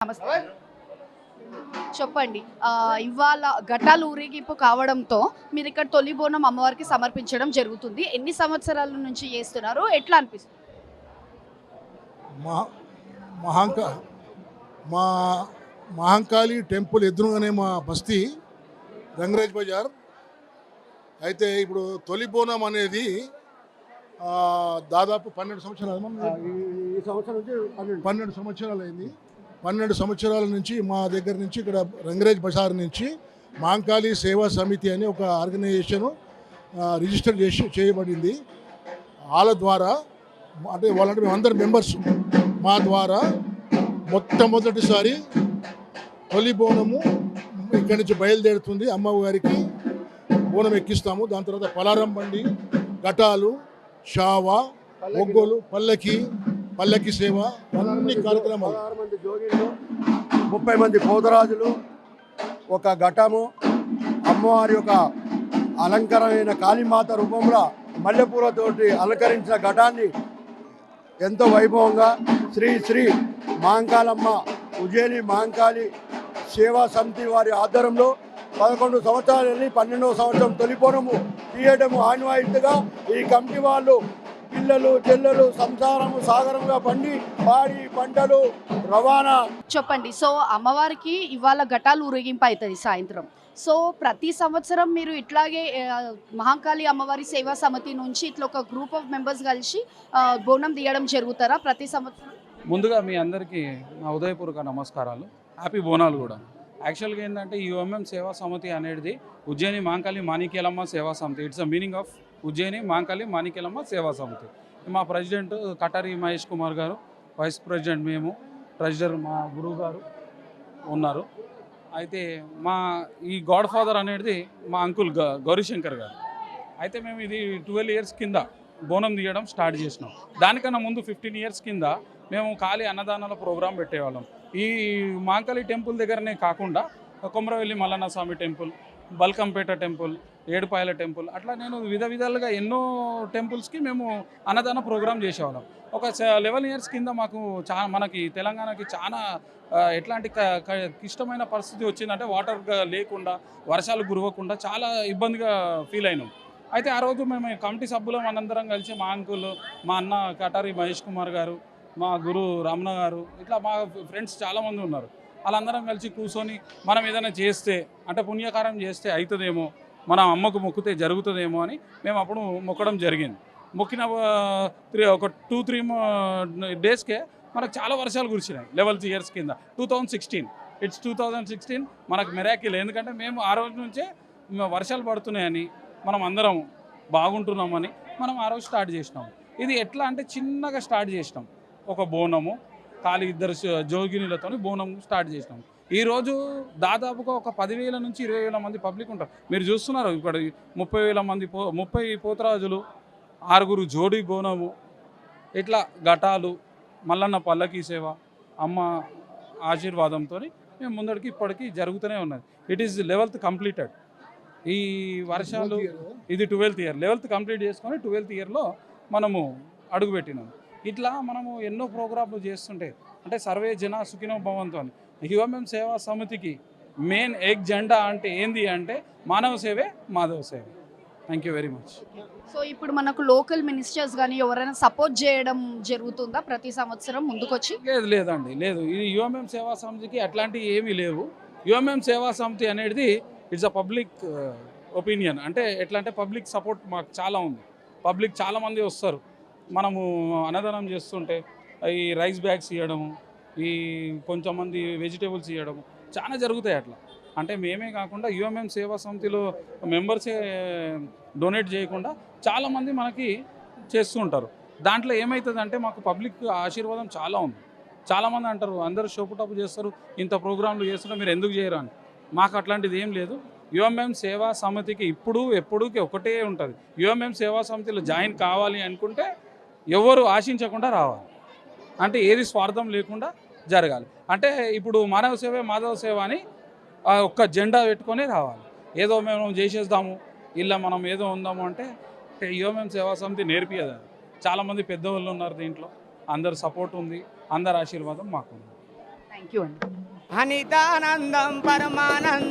నమస్తే. చెప్పండి. ఇవాళ ఘటాలు ఊరేగింపు కావడంతో మీరు ఇక్కడ తొలి బోనం అమ్మవారికి సమర్పించడం జరుగుతుంది. ఎన్ని సంవత్సరాల నుంచి చేస్తున్నారు? ఎట్లా అనిపిస్తుంది? మహా మహాంక మా మహంకాళి టెంపుల్ ఎదురుగానే మా బస్తీ రంగరాజ్ బజార్. అయితే ఇప్పుడు తొలి బోనం అనేది దాదాపు 12 సంవత్సరాలు ఈ సంవత్సరం నుంచి 12 సంవత్సరాలు అయింది. 12 సంవత్సరాల నుంచి మా దగ్గర నుంచి ఇక్కడ రంగరాజ్ బజార్ నుంచి మహంకాళి సేవా సమితి అని ఒక ఆర్గనైజేషన్ రిజిస్టర్ చేయబడింది. వాళ్ళ ద్వారా అంటే వాళ్ళంటే మేమందరం మెంబర్స్. మా ద్వారా మొట్టమొదటిసారి తొలి బోనము ఇక్కడి నుంచి బయలుదేరుతుంది. అమ్మవారికి బోనం ఎక్కిస్తాము. దాని తర్వాత పలారం బండి, ఘటాలు, షావా, ఒగ్గోలు, పల్లకి సేవ, అన్ని కార్యక్రమాలు. 16 మంది జోగిళ్ళు, 30 మంది పోతరాజులు, ఒక ఘటము, అమ్మవారి యొక్క అలంకరమైన కాళీమాత రూపంలో మల్లెపూలతోటి అలంకరించిన ఘటాన్ని ఎంతో వైభవంగా శ్రీ శ్రీ మహంకాళమ్మ ఉజ్జయిని మహంకాళి సేవా సమితి వారి ఆధ్వర్యంలో 11 సంవత్సరాలని 12వ సంవత్సరం తొలిపోనము తీయడము ఆన్వాయితీగా ఈ కమిటీ వాళ్ళు పిల్లలు చెల్లెలు సంసారము సాగరంగా పండి పాడి పంటలు రవాణా. చెప్పండి. సో అమ్మవారికి ఇవాళ ఘటాలు ఊరేగింపు అవుతుంది సాయంత్రం. సో ప్రతి సంవత్సరం మీరు ఇట్లాగే మహంకాళి అమ్మవారి సేవా సమితి నుంచి ఇట్లా ఒక గ్రూప్ ఆఫ్ మెంబర్స్ కలిసి బోనం తీయడం జరుగుతారా ప్రతి సంవత్సరం? ముందుగా మీ అందరికీ నా ఉదయపూర్వక నమస్కారాలు, హ్యాపీ బోనాలు కూడా. యాక్చువల్గా ఏంటంటే ఈ యుఎంఎం సేవా సమితి అనేది Ujjaini Mahankali Manikyalamma Seva Samiti. It's a meaning of Ujjaini Mahankali Manikyalamma Seva Samiti. మా ప్రెసిడెంట్ కటారి మహేష్ కుమార్ గారు, వైస్ ప్రెసిడెంట్ మేము, ట్రెజరర్ మా గురువు గారు ఉన్నారు. అయితే మా ఈ గాడ్ ఫాదర్ అనేది మా అంకుల్ గౌరీశంకర్ గారు. అయితే మేము ఇది 12 ఇయర్స్ కింద బోనం తీయడం స్టార్ట్ చేసినాం. దానికన్నా ముందు 15 ఇయర్స్ కింద మేము ఖాళీ అన్నదానాల ప్రోగ్రాం పెట్టేవాళ్ళం. ఈ మహంకాళి టెంపుల్ దగ్గరనే కాకుండా Komaravelli Mallanna Swamy temple, Balkampet temple, Edupayala temple, అట్లా నేను విధాలుగా ఎన్నో టెంపుల్స్కి మేము అన్నదాన ప్రోగ్రాం చేసేవాళ్ళం. ఒక 11 ఇయర్స్ కింద మాకు మనకి తెలంగాణకి చాలా ఎట్లాంటి క్లిష్టమైన పరిస్థితి వచ్చిందంటే వాటర్ లేకుండా, వర్షాలు కురవకుండా చాలా ఇబ్బందిగా ఫీల్ అయినాం. అయితే ఆ రోజు మేము కమిటీ సభ్యులం మనందరం కలిసి మా అంకుల్, మా అన్న కటారి మహేష్ కుమార్ గారు, మా గురు రమణ గారు, ఇట్లా మా ఫ్రెండ్స్ చాలామంది ఉన్నారు. వాళ్ళందరం కలిసి కూర్చొని మనం ఏదైనా చేస్తే అంటే పుణ్యకారం చేస్తే అవుతుందేమో, మన అమ్మకు మొక్కితే జరుగుతుందేమో అని మేము అప్పుడు మొక్కడం జరిగింది. మొక్కిన ఒక 2-3 డేస్కే మనకు చాలా వర్షాలు కురిసినాయి. 11 ఇయర్స్ కింద 2016 మనకు మెరాకిల్. ఎందుకంటే మేము ఆ రోజు నుంచే వర్షాలు పడుతున్నాయని, మనం అందరం బాగుంటున్నామని మనం ఆ రోజు స్టార్ట్ చేసినాము. ఇది ఎట్లా అంటే చిన్నగా స్టార్ట్ చేసినాం. ఒక బోనము ఖాళీ 2 జోగినులతో బోనం స్టార్ట్ చేసినాం. ఈరోజు దాదాపుగా ఒక 10,000 నుంచి 20,000 మంది పబ్లిక్ ఉంటారు. మీరు చూస్తున్నారు ఇక్కడ 30,000 మంది 30 పోతరాజులు, 6 జోడి బోనము, ఇట్లా ఘటాలు, మల్లన్న పల్లకి సేవ, అమ్మ ఆశీర్వాదంతో మేము ముందడికి ఇప్పటికీ జరుగుతూనే ఉన్నది. It is 11th completed. ఈ వర్షాలు ఇది 12th ఇయర్. 11th కంప్లీట్ చేసుకొని 12th ఇయర్లో మనము అడుగుపెట్టినాం. ఇట్లా మనము ఎన్నో ప్రోగ్రాంలు చేస్తుంటే అంటే సర్వే జన సుఖినో భవంతు అని యుఎంఎం సేవా సమితికి మెయిన్ జెండా అంటే ఏంది అంటే మానవ సేవే మాధవ సేవ. Thank you very much. So ఇప్పుడు మనకు లోకల్ మినిస్టర్స్ కానీ ఎవరైనా సపోర్ట్ చేయడం జరుగుతుందా ప్రతి సంవత్సరం ముందుకొచ్చి? లేదండి, లేదు. ఇది యుఎంఎం సేవా సమితికి అట్లాంటివి ఏమీ లేవు. యుఎంఎం సేవా సమితి అనేది ఇట్స్ అ పబ్లిక్ ఒపీనియన్. అంటే ఎట్లా అంటే పబ్లిక్ సపోర్ట్ మాకు చాలా ఉంది. పబ్లిక్ చాలామంది వస్తారు. మనము అన్నదానం చేస్తుంటే ఈ రైస్ బ్యాగ్స్ ఇవ్వడము, ఈ కొంతమంది వెజిటేబుల్స్ ఇవ్వడము చాలా జరుగుతాయి. అట్లా అంటే మేమే కాకుండా యుఎంఎం సేవా సమితిలో మెంబర్సే డొనేట్ చేయకుండా చాలామంది మనకి చేస్తూ ఉంటారు. దాంట్లో ఏమవుతుందంటే మాకు పబ్లిక్ ఆశీర్వాదం చాలా ఉంది. చాలామంది అంటారు అందరూ షోపుటప్పు చేస్తారు, ఇంత ప్రోగ్రాంలు చేస్తుంటే మీరు ఎందుకు చేయరు అని. మాకు అట్లాంటిది ఏం లేదు. యుఎంఎం సేవా సమితికి ఎప్పుడూకి ఒకటే ఉంటుంది. యుఎంఎం సేవా సమితిలో జాయిన్ కావాలి అనుకుంటే ఎవరు ఆశించకుండా రావాలి. అంటే ఏది స్వార్థం లేకుండా జరగాలి. అంటే ఇప్పుడు మానవ సేవే మాధవ సేవ అని ఒక్క జెండా పెట్టుకొని రావాలి. ఏదో మేము చేసేద్దాము ఇలా మనం ఏదో ఉందాము అంటే యుఎంఎం సేవా సమితి నేర్పియదు. చాలామంది పెద్దవాళ్ళు ఉన్నారు దీంట్లో, అందరు సపోర్ట్ ఉంది, అందరి ఆశీర్వాదం మాకు ఉంది. థ్యాంక్ యూ అండి. అనితానందం పరమానందం